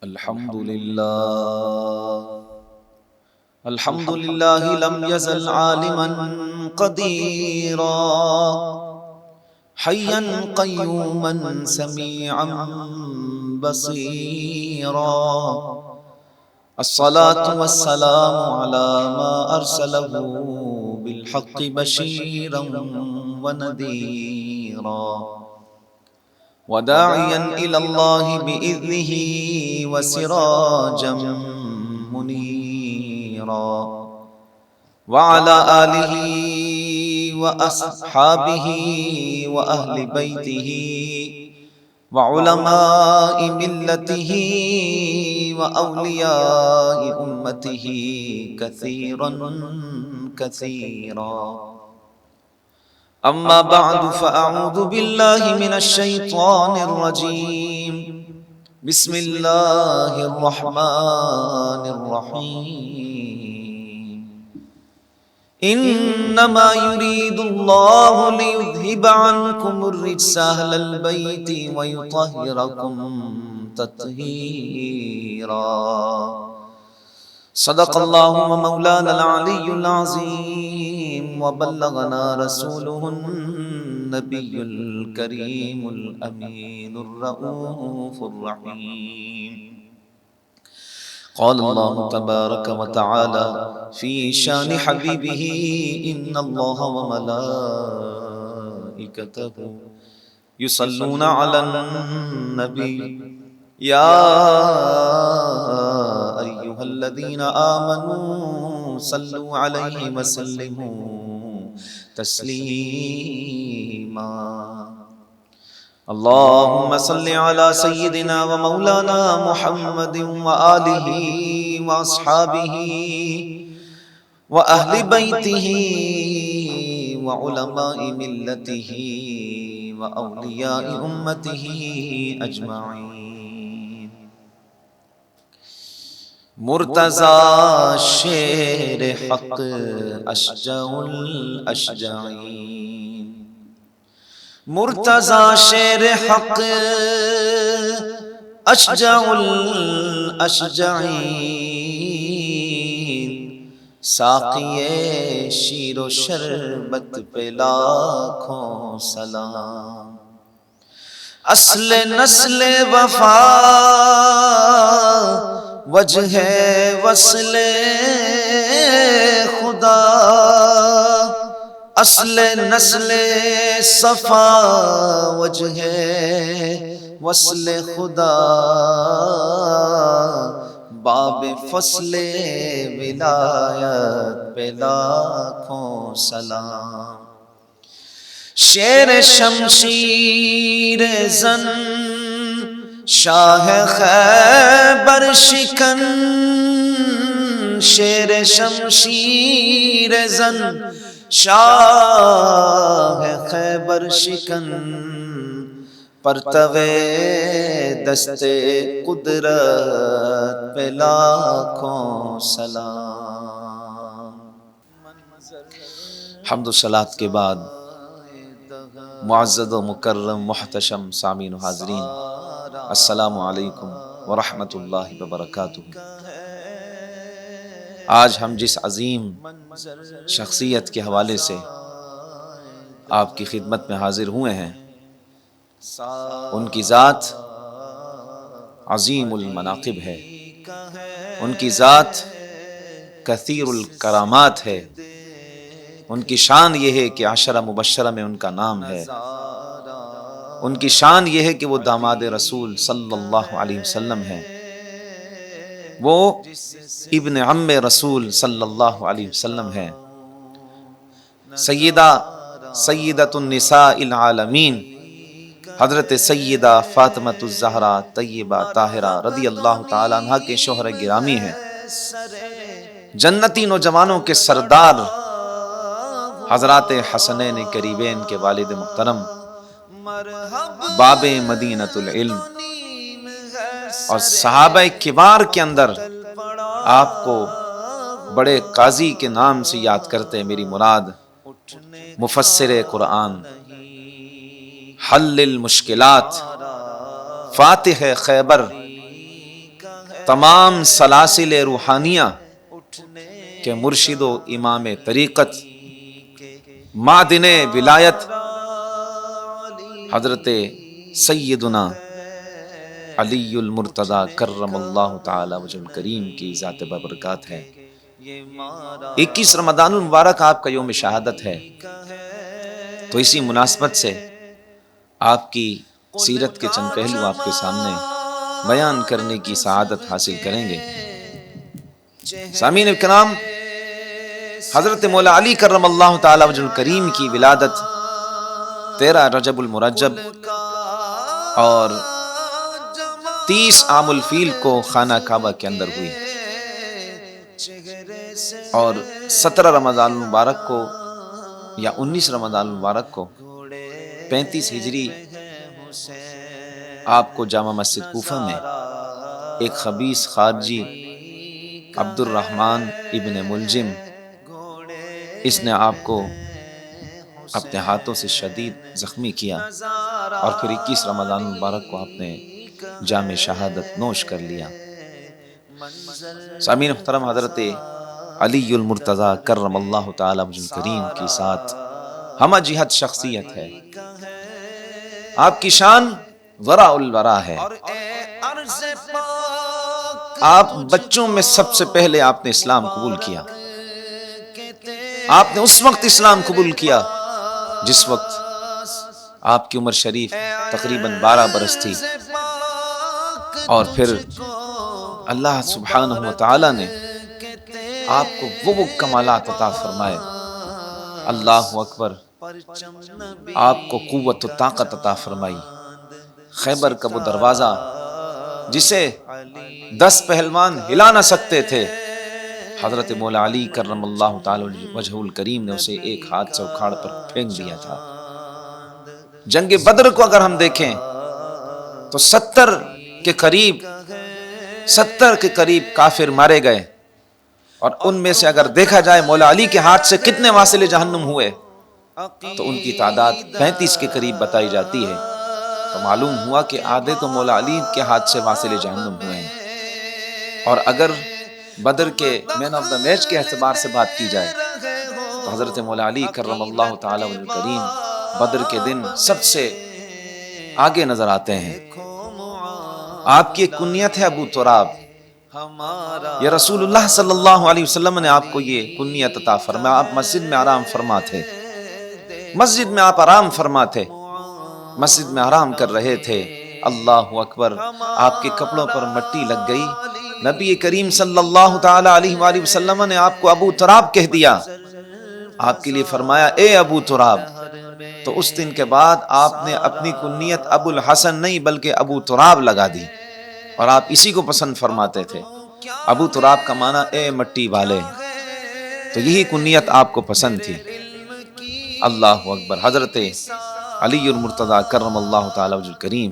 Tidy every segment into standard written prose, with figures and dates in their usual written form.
الحمد لله لم يزل عالما قديرا حيا قيوما سميعا بصيرا. الصلاة والسلام على ما أرسله بالحق بشيرا ونذيرا وداعيا إلى الله بإذنه وسراجا منيرا. وعلى آله وأصحابه وأهل بيته وعلماء ملته وأولياء أمته كثيرا كثيرا. أما بعد فأعوذ بالله من الشيطان الرجيم. بسم الله الرحمن الرحيم. إنما يريد الله ليذهب عنكم الرجس أهل البيت ويطهركم تطهيرا. صدق الله ومولانا العلي العظيم وبلغنا رسوله النبي الكريم الأمين الرؤوف الرحيم. قال الله تبارك وتعالى في شان حبيبه إن الله وملائكته يصلون على النبي يا أيها الذين آمنوا صلوا عليه وسلموا تسليما. اللهم صل على سيدنا ومولانا محمد وآله وأصحابه وأهل بيته وعلماء ملته وأولياء أمته أجمعين. مرتضی شیر حق اشجع الاشجعین. مرتضی شیر حق اشجع الاشجعین. ساقی شیر و شربت پہ لاکھوں سلام. اصل نسل وفا وجہ وصل خدا. اصل نسل صفا وجہ وصل خدا. باب فصل ولایت پہ لاکھوں سلام. شیر شمشیر زن شاہ خیبر شکن. شیر شمشیر زن شاہ خیبر شکن. پرتو دست قدرت پہ لاکھوں سلام. حمد و صلات کے بعد معزز و مکرم محتشم سامعین و حاضرین، السلام علیکم ورحمۃ اللہ وبرکاتہ. آج ہم جس عظیم شخصیت کے حوالے سے آپ کی خدمت میں حاضر ہوئے ہیں، ان کی ذات عظیم المناقب ہے، ان کی ذات کثیر الکرامات ہے. ان کی شان یہ ہے کہ عشرہ مبشرہ میں ان کا نام ہے. ان کی شان یہ ہے کہ وہ داماد رسول صلی اللہ علیہ وسلم ہیں. وہ ابن عم رسول صلی اللہ علیہ وسلم ہیں. سیدۃ النساء العالمین حضرت سیدہ فاطمۃ الزہرا طیبہ طاہرہ رضی اللہ تعالی عنہا کے شوہر گرامی ہیں. جنتی نوجوانوں کے سردار حضرات حسنین قریبین کے والد محترم، باب مدینۃ العلم اور صحابہ کبار کے اندر آپ کو بڑے قاضی کے نام سے یاد کرتے ہیں. میری مراد مفسر قرآن، حل المشکلات، فاتح خیبر، تمام سلاسل روحانیہ کے مرشد و امام طریقت، معدن ولایت حضرت سیدنا علی المرتضی کرم اللہ تعالی وجہ الکریم کی ذات بابرکات ہے۔ 21 رمضان المبارک آپ کا یوم شہادت ہے، تو اسی مناسبت سے آپ کی سیرت کے چند پہلو آپ کے سامنے بیان کرنے کی سعادت حاصل کریں گے۔ سامعین اکرام، حضرت مولا علی کرم اللہ تعالی وجہ الکریم کی ولادت 13 رجب المرجب اور 30 عام الفیل کو خانہ کعبہ کے اندر ہوئی، اور 17 رمضان المبارک کو یا 19 رمضان المبارک کو 35 ہجری آپ کو جامع مسجد کوفہ میں ایک خبیث خارجی عبد الرحمن ابن ملجم، اس نے آپ کو اپنے ہاتھوں سے شدید زخمی کیا، اور پھر 21 رمضان المبارک کو آپ نے جام شہادت نوش کر لیا۔ سامعین محترم، حضرت علی المرتضی کرم اللہ تعالی وجہ الکریم کی ساتھ ہمہ جہت شخصیت ہے، آپ کی شان ورا الورا ہے۔ آپ بچوں میں سب سے پہلے آپ نے اسلام قبول کیا، آپ نے اس وقت اسلام قبول کیا جس وقت آپ کی عمر شریف تقریباً 12 برس تھی، اور پھر اللہ سبحانہ و تعالی نے آپ کو وہ کمالات عطا فرمائے، اللہ اکبر، آپ کو قوت و طاقت عطا فرمائی۔ خیبر کا وہ دروازہ جسے 10 پہلوان ہلا نہ سکتے تھے، حضرت مولا علی کرم اللہ تعالی وجہ الکریم نے اسے ایک ہاتھ سے اکھاڑ پر پھینک دیا تھا۔ جنگ بدر کو اگر ہم دیکھیں تو 70 کے قریب کافر مارے گئے، اور ان میں سے اگر دیکھا جائے مولا علی کے ہاتھ سے کتنے واصل جہنم ہوئے تو ان کی تعداد 35 کے قریب بتائی جاتی ہے، تو معلوم ہوا کہ آدھے تو مولا علی کے ہاتھ سے واصل جہنم ہوئے ہیں۔ اور اگر بدر کے مین آف دا میچ کے اعتبار سے بات کی جائے تو حضرت مولا علی کرم اللہ تعالی وجہ الکریم بدر کے دن سب سے آگے نظر آتے ہیں۔ آپ کی ایک کنیت ہے ابو تراب، یہ رسول اللہ صلی اللہ علیہ وسلم نے آپ کو یہ کنیت عطا فرمایا۔ آپ مسجد میں آرام فرما تھے، مسجد میں آپ آرام فرما تھے، مسجد میں آرام کر رہے تھے، اللہ اکبر، آپ کے کپڑوں پر مٹی لگ گئی، نبی کریم صلی اللہ تعالی علیہ وآلہ وسلم نے آپ کو ابو تراب کہہ دیا، آپ کے لیے فرمایا اے ابو تراب۔ تو اس دن کے بعد آپ نے اپنی کنیت ابو الحسن نہیں بلکہ ابو تراب لگا دی، اور آپ اسی کو پسند فرماتے تھے۔ ابو تراب کا معنی اے مٹی والے، تو یہی کنیت آپ کو پسند تھی۔ اللہ اکبر، حضرت علی المرتضی کرم اللہ تعالی وجہ الکریم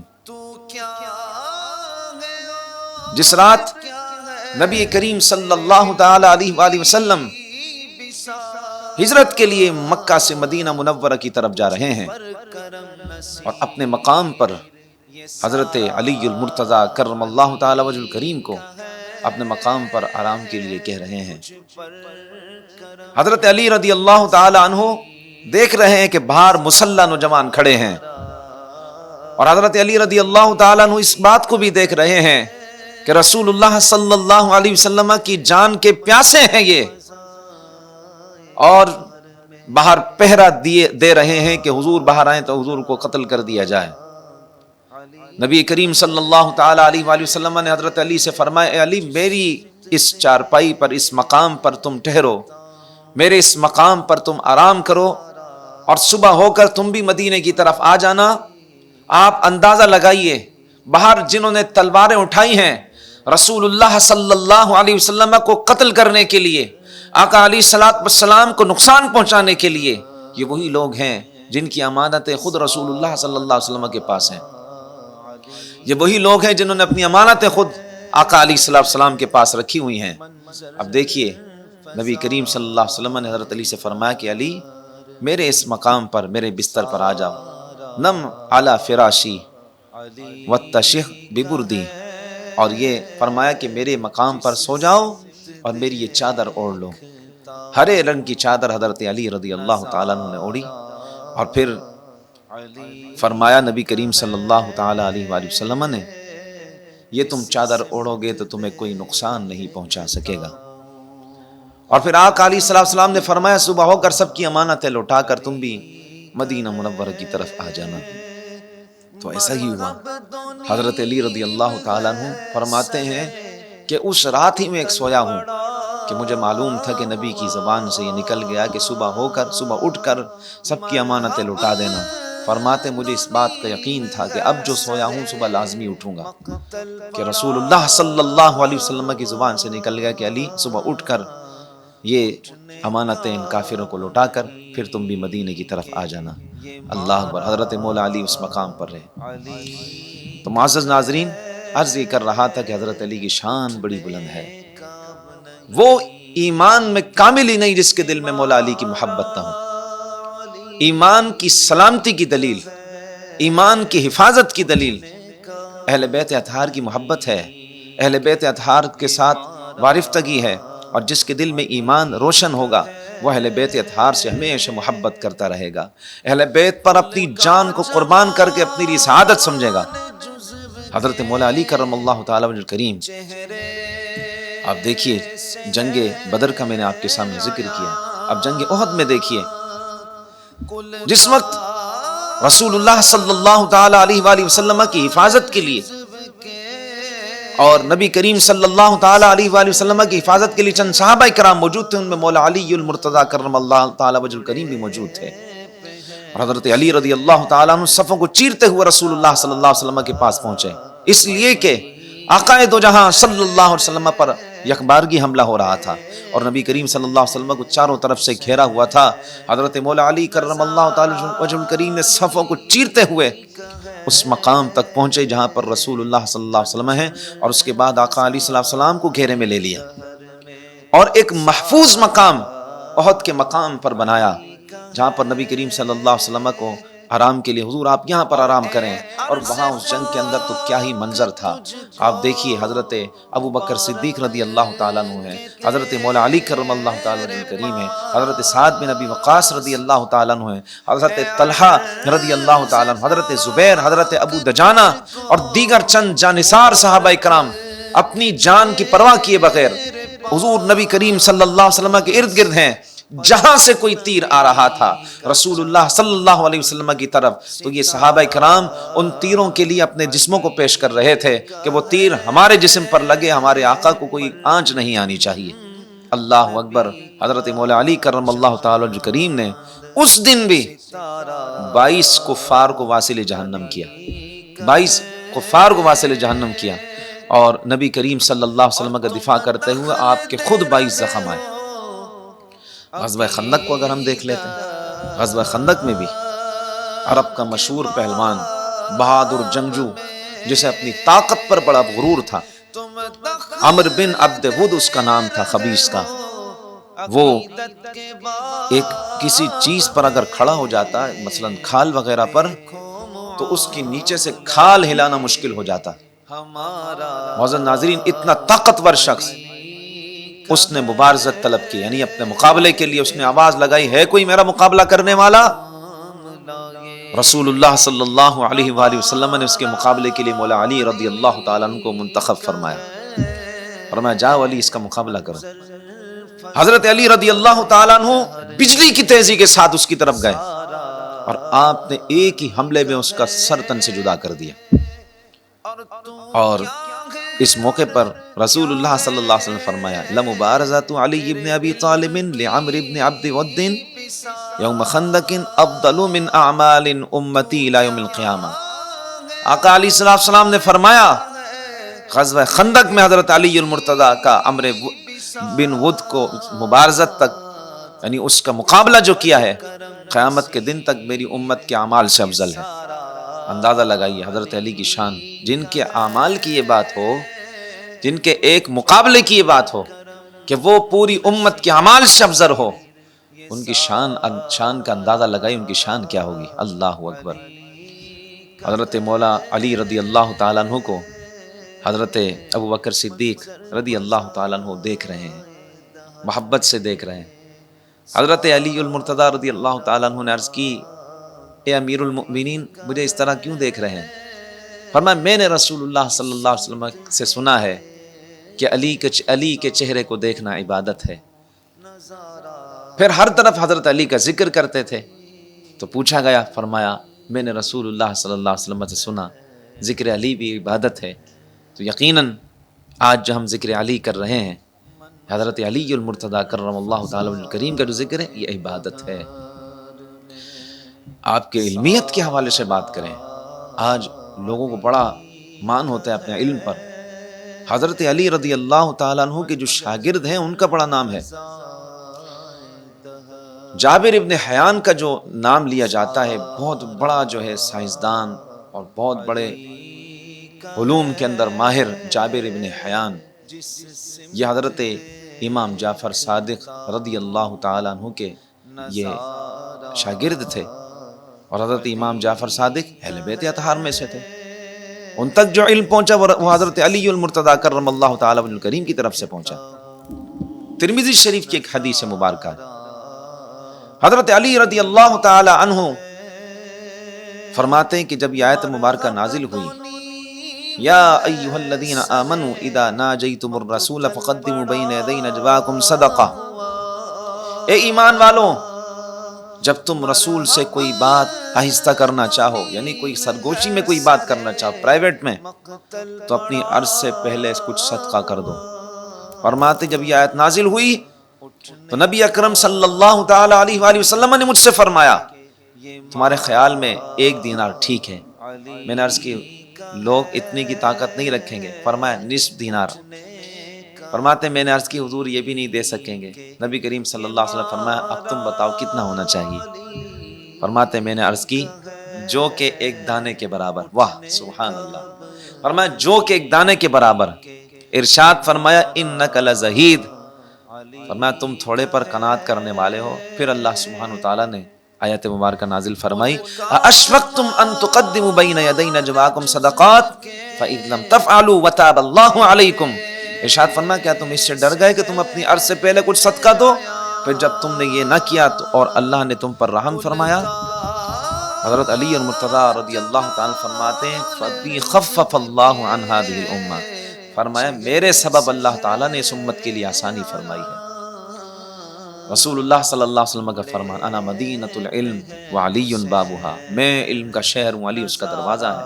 جس رات نبی کریم صلی اللہ تعالی علیہ وآلہ وسلم ہجرت کے لیے مکہ سے مدینہ منورہ کی طرف جا رہے ہیں، اور اپنے مقام پر حضرت علی المرتضی کرم اللہ تعالی وجہ الکریم کو اپنے مقام پر آرام کے لیے کہہ رہے ہیں، حضرت علی رضی اللہ تعالی عنہ دیکھ رہے ہیں کہ باہر مسلح نوجوان کھڑے ہیں، اور حضرت علی رضی اللہ تعالی عنہ اس بات کو بھی دیکھ رہے ہیں کہ رسول اللہ صلی اللہ علیہ وسلم کی جان کے پیاسے ہیں یہ، اور باہر پہرا دے رہے ہیں کہ حضور باہر آئیں تو حضور کو قتل کر دیا جائے۔ نبی کریم صلی اللہ تعالی علیہ وآلہ وسلم نے حضرت علی سے فرمایا اے علی، میری اس چارپائی پر، اس مقام پر تم ٹھہرو، میرے اس مقام پر تم آرام کرو، اور صبح ہو کر تم بھی مدینے کی طرف آ جانا۔ آپ اندازہ لگائیے، باہر جنہوں نے تلواریں اٹھائی ہیں رسول اللہ صلی اللہ علیہ وسلم کو قتل کرنے کے لیے، آقا علیہ الصلوۃ والسلام کو نقصان پہنچانے کے لیے، یہ وہی لوگ ہیں جن کی امانتیں خود رسول اللہ صلی اللہ علیہ وسلم کے پاس ہیں، یہ وہی لوگ ہیں جنہوں نے اپنی امانتیں خود آقا علیہ الصلوۃ والسلام کے پاس رکھی ہوئی ہیں۔ اب دیکھیے، نبی کریم صلی اللہ علیہ وسلم نے حضرت علی سے فرمایا کہ علی، میرے اس مقام پر، میرے بستر پر آ جاؤ، نم علی فراشی واتشح ببردی، اور یہ فرمایا کہ میرے مقام پر سو جاؤ اور میری یہ چادر اوڑھ لو۔ ہرے رنگ کی چادر حضرت علی رضی اللہ تعالیٰ عنہ نے اوڑھی، اور پھر فرمایا نبی کریم صلی اللہ تعالیٰ علیہ وآلہ وسلم نے، یہ تم چادر اوڑھو گے تو تمہیں کوئی نقصان نہیں پہنچا سکے گا۔ اور پھر آقا علیہ السلام نے فرمایا صبح ہو کر سب کی امانتیں لوٹا کر تم بھی مدینہ منورہ کی طرف آ جانا۔ تو ایسا ہی ہوا۔ حضرت علی رضی اللہ تعالیٰ عنہ فرماتے ہیں کہ اس رات ہی میں ایک سویا ہوں کہ مجھے معلوم تھا کہ نبی کی زبان سے یہ نکل گیا کہ صبح اٹھ کر سب کی امانتیں لوٹا دینا۔ فرماتے مجھے اس بات کا یقین تھا کہ اب جو سویا ہوں صبح لازمی اٹھوں گا، کہ رسول اللہ صلی اللہ علیہ وسلم کی زبان سے نکل گیا کہ علی صبح اٹھ کر یہ امانتیں ان کافروں کو لوٹا کر پھر تم بھی مدینے کی طرف آ جانا۔ اللہ اکبر، حضرت مولا علی اس مقام پر رہے۔ تو معزز ناظرین، عرض یہ کر رہا تھا کہ حضرت علی کی شان بڑی بلند ہے۔ وہ ایمان میں کامل ہی نہیں جس کے دل میں مولا علی کی محبت نہ ہو۔ ایمان کی سلامتی کی دلیل، ایمان کی حفاظت کی دلیل اہل بیت اطہار کی محبت ہے، اہل بیت اطہار کے ساتھ وارفتگی ہے، اور جس کے دل میں ایمان روشن ہوگا وہ اہل بیت اطہار سے ہمیشہ محبت کرتا رہے گا، اہل بیت پر اپنی جان کو قربان کر کے اپنی لیے سعادت سمجھے گا۔ حضرت مولا علی کرم اللہ تعالی وجہ کریم، آپ دیکھیے جنگ بدر کا میں نے آپ کے سامنے ذکر کیا، اب جنگ احد میں دیکھیے، جس وقت رسول اللہ صلی اللہ تعالی علیہ وآلہ وسلم کی حفاظت کے لیے اور نبی کریم صلی اللہ تعالی علیہ وآلہ وسلم کی حفاظت کے لیے چند صحابہ کرام موجود تھے، ان میں مولا علی المرتضی کرم اللہ تعالی وجہ کریم بھی موجود تھے، اور حضرت علی رضی اللہ تعالیٰ عنہ صفوں کو چیرتے ہوئے رسول اللہ صلی اللہ علیہ وسلم کے پاس پہنچے، اس لیے کہ آقا دو جہاں صلی اللہ علیہ وسلم پر یکبارگی حملہ ہو رہا تھا، اور نبی کریم صلی اللہ علیہ وسلم کو چاروں طرف سے گھیرا ہوا تھا۔ حضرت مولا علی کرم اللہ تعالی وجہ کریم نے صفوں کو چیرتے ہوئے اس مقام تک پہنچے جہاں پر رسول اللہ صلی اللہ علیہ وسلم ہیں، اور اس کے بعد آقا علیہ السلام کو گھیرے میں لے لیا اور ایک محفوظ مقام احد کے مقام پر بنایا، جہاں پر نبی کریم صلی اللہ علیہ وسلم کو آرام کے لیے، حضور آپ یہاں پر آرام کریں، اور وہاں اس جنگ کے اندر تو کیا ہی منظر تھا۔ آپ دیکھیے حضرت ابو بکر صدیق رضی اللہ تعالیٰ عنہ ہے، حضرت مولا علی کرم اللہ تعالیٰ عنہ کریم ہے، حضرت سعد بن ابی وقاص رضی اللہ تعالیٰ عنہ ہے، حضرت طلحہ رضی اللہ تعالیٰ عنہ، حضرت زبیر، حضرت ابو دجانہ اور دیگر چند جانثار صحابہ کرام اپنی جان کی پرواہ کیے بغیر حضور نبی کریم صلی اللہ علیہ وسلم کے ارد گرد ہیں۔ جہاں سے کوئی تیر آ رہا تھا رسول اللہ صلی اللہ علیہ وسلم کی طرف، تو یہ صحابہ کرام ان تیروں کے لیے اپنے جسموں کو پیش کر رہے تھے کہ وہ تیر ہمارے جسم پر لگے، ہمارے آقا کو کوئی آنچ نہیں آنی چاہیے۔ اللہ اکبر۔ حضرت مولا علی کرم اللہ تعالی وجہ کریم نے اس دن بھی 22 کفار کو واصل جہنم کیا، 22 کفار کو واصل جہنم کیا، اور نبی کریم صلی اللہ علیہ وسلم کا دفاع کرتے ہوئے آپ کے خود 22 زخم آئے۔ غزوہ خندق کو اگر ہم دیکھ لیتے ہیں، غزوہ خندق میں بھی عرب کا مشہور پہلوان، بہادر جنگجو، جسے اپنی طاقت پر بڑا غرور تھا، عمر بن عبد ود اس کا نام تھا، خبیث کا، وہ ایک کسی چیز پر اگر کھڑا ہو جاتا، مثلا کھال وغیرہ پر، تو اس کی نیچے سے کھال ہلانا مشکل ہو جاتا۔ معزز ناظرین، اتنا طاقتور شخص، اس نے مبارزت طلب کی، یعنی اپنے مقابلے کے لیے اس نے آواز لگائی، ہے کوئی میرا مقابلہ کرنے والا؟ رسول اللہ صلی اللہ علیہ وآلہ وسلم نے اس کے مقابلے کے لیے مولا علی رضی اللہ تعالیٰ عنہ کو منتخب فرمایا، فرمایا جاؤ علی اس کا مقابلہ کرو۔ حضرت علی رضی اللہ تعالیٰ عنہ بجلی کی تیزی کے ساتھ اس کی طرف گئے، اور آپ نے ایک ہی حملے میں اس کا سر تن سے جدا کر دیا۔ اور اس موقع پر رسول اللہ صلی اللہ علیہ وسلم فرمایا، لمبارزۃ علی بن ابی طالب لعمر بن عبد ود یوم خندق افضل من اعمال امتی الى یوم القیامہ۔ آقا علیہ السلام نے فرمایا، غزوہ خندق میں حضرت علی المرتضی کا عمر بن ود کو مبارزت تک، یعنی اس کا مقابلہ جو کیا ہے، قیامت کے دن تک میری امت کے اعمال سے افضل ہے۔ اندازہ لگائیے حضرت علی کی شان، جن کے اعمال کی یہ بات ہو، جن کے ایک مقابلے کی یہ بات ہو کہ وہ پوری امت کے اعمال سے افضل ہو، ان کی شان کا اندازہ لگائی، ان کی شان کیا ہوگی۔ اللہ اکبر۔ حضرت مولا علی رضی اللہ تعالیٰ عنہ کو حضرت ابو بکر صدیق رضی اللہ تعالیٰ عنہ دیکھ رہے ہیں، محبت سے دیکھ رہے ہیں۔ حضرت علی المرتضیٰ رضی اللہ تعالیٰ عنہ نے عرض کی، اے امیر المؤمنین، مجھے اس طرح کیوں دیکھ رہے ہیں؟ فرمایا میں نے رسول اللہ صلی اللہ علیہ وسلم سے سنا ہے کہ علی کے چہرے کو دیکھنا عبادت ہے۔ پھر ہر طرف حضرت علی کا ذکر کرتے تھے، تو پوچھا گیا، فرمایا میں نے رسول اللہ صلی اللہ علیہ وسلم سے سنا ذکر علی بھی عبادت ہے، تو یقیناً آج جو ہم ذکر علی کر رہے ہیں، حضرت علی المرتضیٰ کرم اللہ تعالی وجہ الکریم کا جو ذکر ہے، یہ عبادت ہے۔ آپ کے علمیت کے حوالے سے بات کریں، آج لوگوں کو بڑا مان ہوتا ہے اپنے علم پر۔ حضرت علی رضی اللہ تعالیٰ عنہ کے جو شاگرد ہیں ان کا بڑا نام ہے۔ جابر ابن حیان کا جو نام لیا جاتا ہے، بہت بڑا جو ہے سائنسدان اور بہت بڑے علوم کے اندر ماہر جابر ابن حیان، یہ حضرت امام جعفر صادق رضی اللہ تعالیٰ عنہ کے یہ شاگرد تھے، اور حضرت امام جعفر صادق اہل بیت اطہار میں سے تھے۔ ان تک جو علم پہنچا وہ حضرت علی المرتضیٰ کرم اللہ تعالیٰ وجہ الکریم کی طرف سے پہنچا۔ ترمذی شریف کی ایک حدیث مبارکہ ہے، حضرت علی رضی اللہ تعالی عنہ فرماتے ہیں کہ جب یہ آیت مبارکہ نازل ہوئی، یا ایھا الذین آمنوا اذا ناجیتم الرسول فقدموا بین یدی نجواکم صدقہ، اے ایمان والو، جب تم رسول سے کوئی بات آہستہ کرنا چاہو، یعنی کوئی سرگوشی میں کوئی بات کرنا چاہو پرائیویٹ میں، تو اپنی عرض سے پہلے کچھ صدقہ کر دو۔ فرماتے جب یہ آیت نازل ہوئی تو نبی اکرم صلی اللہ تعالی علیہ وآلہ وسلم نے مجھ سے فرمایا، تمہارے خیال میں 1 دینار ٹھیک ہے؟ میں نے عرض کی لوگ اتنی کی طاقت نہیں رکھیں گے۔ فرمایا نصف دینار۔ فرماتے میں نے عرض کی حضور یہ بھی نہیں دے سکیں گے۔ نبی کریم صلی اللہ علیہ وسلم فرمایا اب تم بتاؤ کتنا ہونا چاہیے؟ فرماتے میں نے عرض کی جو کہ 1 دانے کے برابر۔ واہ سبحان اللہ۔ فرمایا جو کہ 1 دانے کے برابر۔ ارشاد فرمایا انک لزہید، فرمایا تم تھوڑے پر قناعت کرنے والے ہو۔ پھر اللہ سبحانہ وتعالیٰ نے آیت مبارکہ نازل فرمائی، اشفقتم ان تقدموا بین یدی نجواکم صدقات فاذ لم تفعلوا وتاب اللہ علیکم۔ ارشاد فرمایا کیا تم اس سے ڈر گئے کہ تم اپنی عرض سے پہلے کچھ صدقہ دو؟ پھر جب تم نے یہ نہ کیا تو اور اللہ نے تم پر رحم فرمایا۔ حضرت علی المرتضیٰ رضی اللہ تعالیٰ فرماتے ہیں فبی خفف اللہ عن هذه الامہ، فرمایا میرے سبب اللہ تعالیٰ نے اس امت کے لیے آسانی فرمائی ہے۔ رسول اللہ صلی اللہ علیہ وسلم کا فرمان، انا مدینۃ العلم وعلی بابها، میں علم کا شہر ہوں، علی اس کا دروازہ ہے۔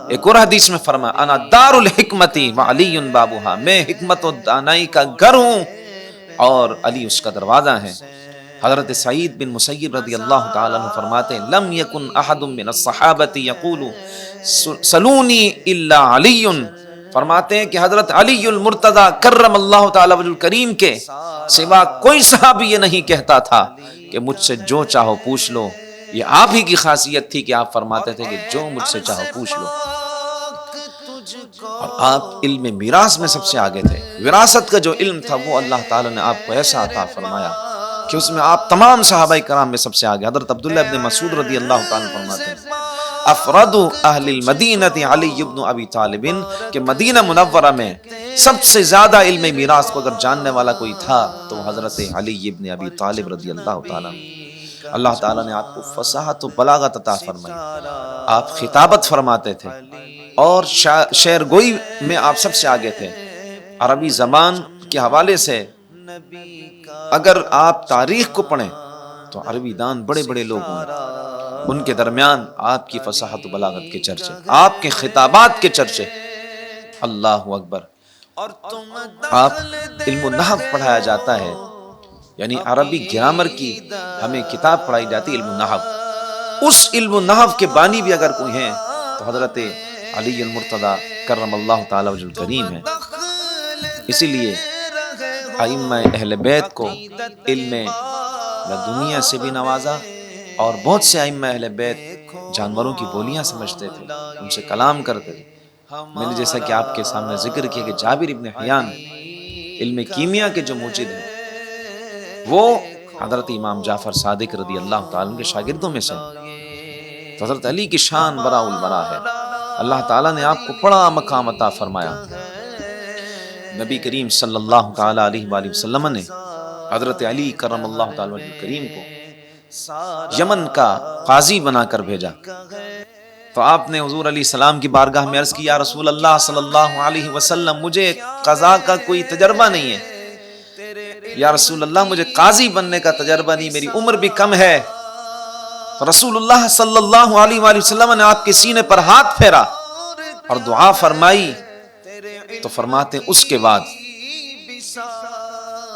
ایک اور حدیث میں فرمایا انا دار الحکمت وعلی بابها، میں حکمت و دانائی کا گھر ہوں اور علی اس کا دروازہ ہے۔ حضرت سعید بن مسیب رضی اللہ تعالیٰ عنہ فرماتے ہیں لم یکن احد من الصحابۃ یقول سلونی الا علی، فرماتے ہیں کہ حضرت علی المرتضیٰ کرم اللہ تعالی وجہ الکریم کے سوا کوئی صحابی یہ نہیں کہتا تھا کہ مجھ سے جو چاہو پوچھ لو۔ یہ آپ ہی کی خاصیت تھی کہ آپ فرماتے تھے کہ جو مجھ سے چاہو پوچھ لو، اور آپ علم میراث میں سب سے آگے تھے۔ وراثت کا جو علم تھا وہ اللہ تعالی نے آپ کو ایسا عطا فرمایا کہ اس میں آپ تمام صحابہ کرام میں سب سے آگے۔ حضرت عبداللہ ابن مسعود رضی اللہ تعالی فرماتے ہیں افراد اہل المدینہ علی بن ابی طالب، کہ مدینہ منورہ میں سب سے زیادہ علم میراث کو اگر جاننے والا کوئی تھا تو حضرت علی بن ابی طالب رضی اللہ تعالیٰ۔ اللہ تعالیٰ نے آپ کو فصاحت و بلاغت عطا فرمائی، آپ خطابت فرماتے تھے اور شعر گوئی میں آپ سب سے آگے تھے۔ عربی زبان کے حوالے سے اگر آپ تاریخ کو پڑھیں تو عربی دان بڑے بڑے لوگ ہیں، ان کے درمیان آپ کی فصاحت و بلاغت کے چرچے، آپ کے خطابات کے چرچے۔ اللہ اکبر۔ آپ علم النحو پڑھایا جاتا ہے، یعنی عربی گرامر کی ہمیں کتاب پڑھائی جاتی علم النحو۔ اس علم النحو کے بانی بھی اگر کوئی ہیں تو حضرت علی المرتضیٰ کرم اللہ تعالی وجہ الکریم ہے۔ اسی لیے ائمہ اہل بیت کو علم دنیا سے بھی نوازا، اور بہت سے ائمہ اہل بیت جانوروں کی بولیاں سمجھتے تھے، ان سے کلام کرتے تھے۔ میں نے جیسا کہ آپ کے سامنے ذکر کیا کہ جابر ابن حیان علم کیمیا کے جو موجد ہیں وہ حضرت امام جعفر صادق رضی اللہ تعالیٰ عنہ کے شاگردوں میں سے۔ تو حضرت علی کی شان برا البرا ہے۔ اللہ تعالیٰ نے آپ کو بڑا مقام عطا فرمایا۔ نبی کریم صلی اللہ تعالی علیہ وآلہ وسلم نے حضرت علی کرم اللہ تعالی وجہ کریم کو یمن کا قاضی بنا کر بھیجا، تو آپ نے حضور علیہ السلام کی بارگاہ میں عرض کی، یا رسول اللہ صلی اللہ علیہ وسلم مجھے قضاء کا کوئی تجربہ نہیں ہے، یا رسول اللہ مجھے قاضی بننے کا تجربہ نہیں، میری عمر بھی کم ہے۔ تو رسول اللہ صلی اللہ علیہ وآلہ وسلم نے آپ کے سینے پر ہاتھ پھیرا اور دعا فرمائی، تو فرماتے اس کے بعد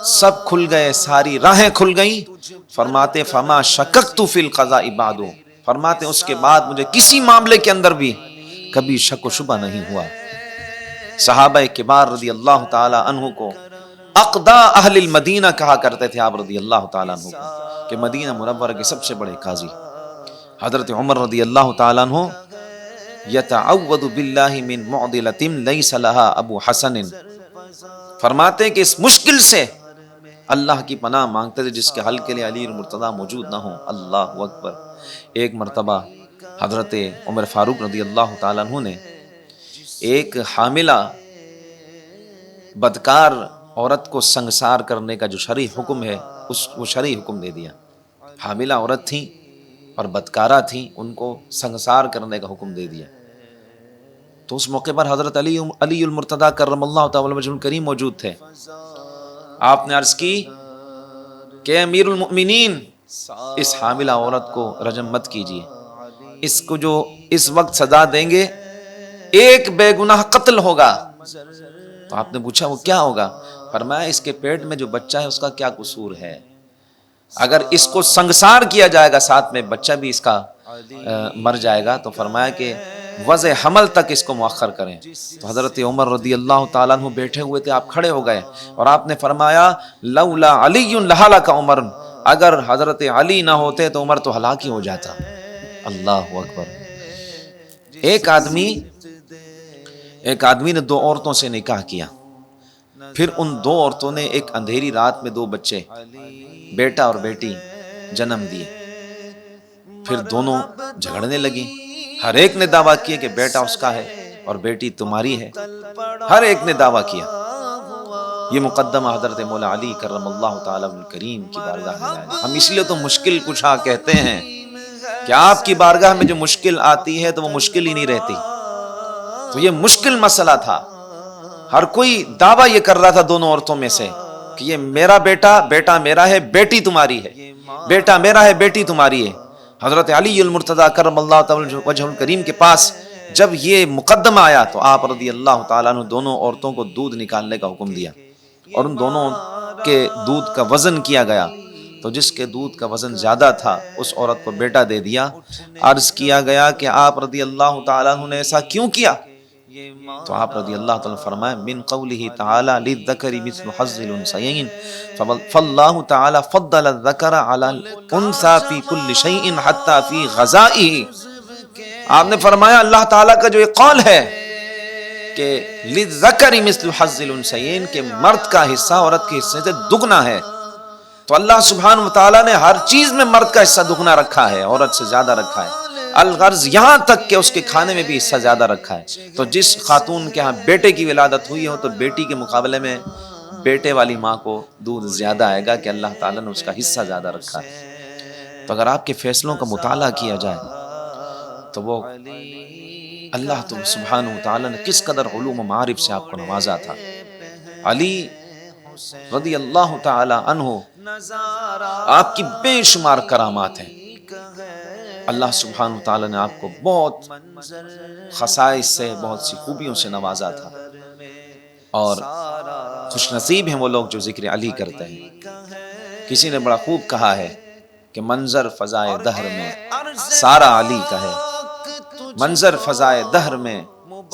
سب کھل گئے، ساری راہیں کھل گئیں۔ فرماتے فما شککت فی القضاء بعد، فرماتے اس کے بعد مجھے کسی معاملے کے اندر بھی کبھی شک و شبہ نہیں ہوا۔ صحابہ کبار رضی اللہ تعالی عنہ کو اقدا اہل المدینہ کہا کرتے تھے آپ رضی اللہ تعالی عنہ کو، کہ مدینہ منورہ کے سب سے بڑے قاضی۔ حضرت عمر رضی اللہ تعالی عنہ یتعوذ باللہ من معضلۃ لیس لہا ابو حسن، فرماتے ہیں کہ اس مشکل سے اللہ کی پناہ مانگتے تھے جس کے حل کے لیے علی المرتضیٰ موجود نہ ہوں۔ اللہ اکبر۔ ایک مرتبہ حضرت عمر فاروق رضی اللہ تعالیٰ عنہ نے ایک حاملہ بدکار عورت کو سنگسار کرنے کا جو شرعی حکم ہے وہ شرعی حکم دے دیا۔ حاملہ عورت تھیں اور بدکارہ تھیں، ان کو سنگسار کرنے کا حکم دے دیا۔ تو اس موقع پر حضرت علی المرتضیٰ کرم اللہ تعالی وجہ الکریم موجود تھے۔ آپ نے عرض کی کہ امیر المؤمنین اس حاملہ عورت کو رجم مت کیجیے، اس کو جو اس وقت سزا دیں گے ایک بے گناہ قتل ہوگا۔ تو آپ نے پوچھا وہ کیا ہوگا؟ فرمایا اس کے پیٹ میں جو بچہ ہے اس کا کیا قصور ہے، اگر اس کو سنگسار کیا جائے گا ساتھ میں بچہ بھی اس کا مر جائے گا، تو فرمایا کہ وضع حمل تک اس کو مؤخر کریں۔ تو حضرت عمر رضی اللہ تعالیٰ عنہ بیٹھے ہوئے تھے، آپ کھڑے ہو گئے اور آپ نے فرمایا لولا علی لہلک عمر، اگر حضرت علی نہ ہوتے تو عمر تو ہلاک ہی ہو جاتا۔ اللہ اکبر۔ ایک آدمی نے دو عورتوں سے نکاح کیا، پھر ان دو عورتوں نے ایک اندھیری رات میں دو بچے بیٹا اور بیٹی جنم دیے، پھر دونوں جھگڑنے لگی، ہر ایک نے دعویٰ کیا کہ بیٹا اس کا ہے اور بیٹی تمہاری ہے، ہر ایک نے دعویٰ کیا۔ یہ مقدمہ حضرت مولا علی کرم اللہ تعالی الکریم کی بارگاہ میں آیا۔ ہم اس لیے تو مشکل کشا کہتے ہیں کہ آپ کی بارگاہ میں جو مشکل آتی ہے تو وہ مشکل ہی نہیں رہتی۔ تو یہ مشکل مسئلہ تھا، ہر کوئی دعویٰ یہ کر رہا تھا دونوں عورتوں میں سے کہ یہ میرا بیٹا میرا ہے، بیٹی تمہاری ہے، بیٹا میرا ہے، بیٹی تمہاری ہے۔ حضرت علی المرتضیٰ کرم اللہ تعالی وجہ الکریم کے پاس جب یہ مقدمہ آیا تو آپ رضی اللہ تعالیٰ عنہ دونوں عورتوں کو دودھ نکالنے کا حکم دیا، اور ان دونوں کے دودھ کا وزن کیا گیا، تو جس کے دودھ کا وزن زیادہ تھا اس عورت کو بیٹا دے دیا۔ عرض کیا گیا کہ آپ رضی اللہ تعالیٰ عنہ نے ایسا کیوں کیا؟ تو آپ رضی اللہ تعالیٰ فرمائے من قوله تعالی للذکر مثل حظ الانثیین فاللہ تعالی فضل الذکر علی الانثی فی کل شیء حتی فی غذائه۔ آپ نے فرمایا اللہ تعالیٰ کا جو یہ قول ہے کہ للذکر مثل حظ الانثیین، کہ مرد کا حصہ عورت کے حصے سے دگنا ہے، تو اللہ سبحانہ وتعالیٰ نے ہر چیز میں مرد کا حصہ دگنا رکھا ہے، عورت سے زیادہ رکھا ہے، الغرض یہاں تک کہ اس کے کھانے میں بھی حصہ زیادہ رکھا ہے۔ تو جس خاتون کے ہاں بیٹے کی ولادت ہوئی ہو تو بیٹی کے مقابلے میں بیٹے والی ماں کو دودھ زیادہ آئے گا کہ اللہ تعالیٰ نے اس کا حصہ زیادہ رکھا ہے۔ تو اگر آپ کے فیصلوں کا مطالعہ کیا جائے تو وہ اللہ تو سبحانہ وتعالیٰ نے کس قدر علوم و معارف سے آپ کو نوازا تھا۔ علی رضی اللہ تعالی عنہ آپ کی بے شمار کرامات ہیں، اللہ سبحانہ وتعالی نے آپ کو بہت خصائص سے، بہت سی خوبیوں سے نوازا تھا، اور خوش نصیب ہیں وہ لوگ جو ذکر علی کرتے ہیں۔ کسی نے بڑا خوب کہا ہے کہ منظر فضائے دہر میں سارا علی کا ہے، منظر فضائے دہر میں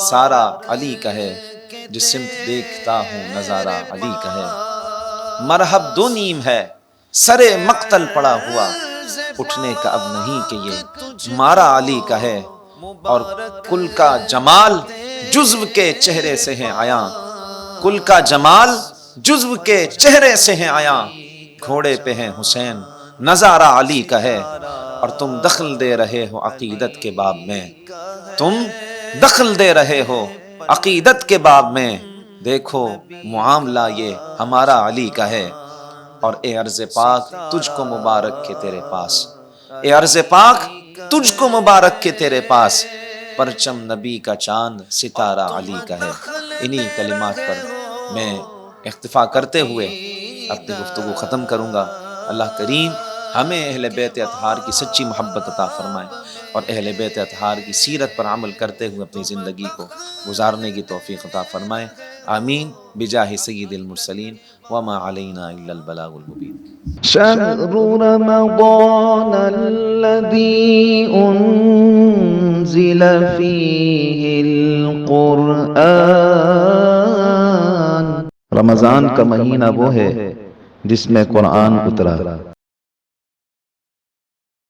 سارا علی کا ہے، جس سمت دیکھتا ہوں نظارہ علی کا ہے، مرحب دو نیم ہے سرے مقتل پڑا ہوا، اٹھنے کا اب نہیں کہ یہ مارا علی کا ہے، اور کل کا جمال جزو کے چہرے سے ہے عیاں، کل کا جمال جزو کے چہرے سے ہے عیاں، گھوڑے پہ ہے حسین نظارہ علی کا ہے، اور تم دخل دے رہے ہو عقیدت کے باب میں، تم دخل دے رہے ہو عقیدت کے باب میں، دیکھو معاملہ یہ ہمارا علی کا ہے۔ اور اے عرض پاک تجھ کو مبارک کے تیرے پاس، اے عرض پاک تجھ کو مبارک کے تیرے پاس، پرچم نبی کا چاند ستارہ علی کا ہے۔ انہی کلمات پر میں اکتفا کرتے ہوئے اپنی گفتگو ختم کروں گا۔ اللہ کریم ہمیں اہل بیت اطہار کی سچی محبت عطا فرمائے اور اہل بیت اطہار کی سیرت پر عمل کرتے ہوئے اپنی زندگی کو گزارنے کی توفیق عطا فرمائے، آمین بجاہ سید المرسلین وما علینا الا البلاغ المبین۔ شهر رمضان الذي أنزل فيه القرآن، رمضان کا مہینہ وہ ہے جس میں قرآن اترا۔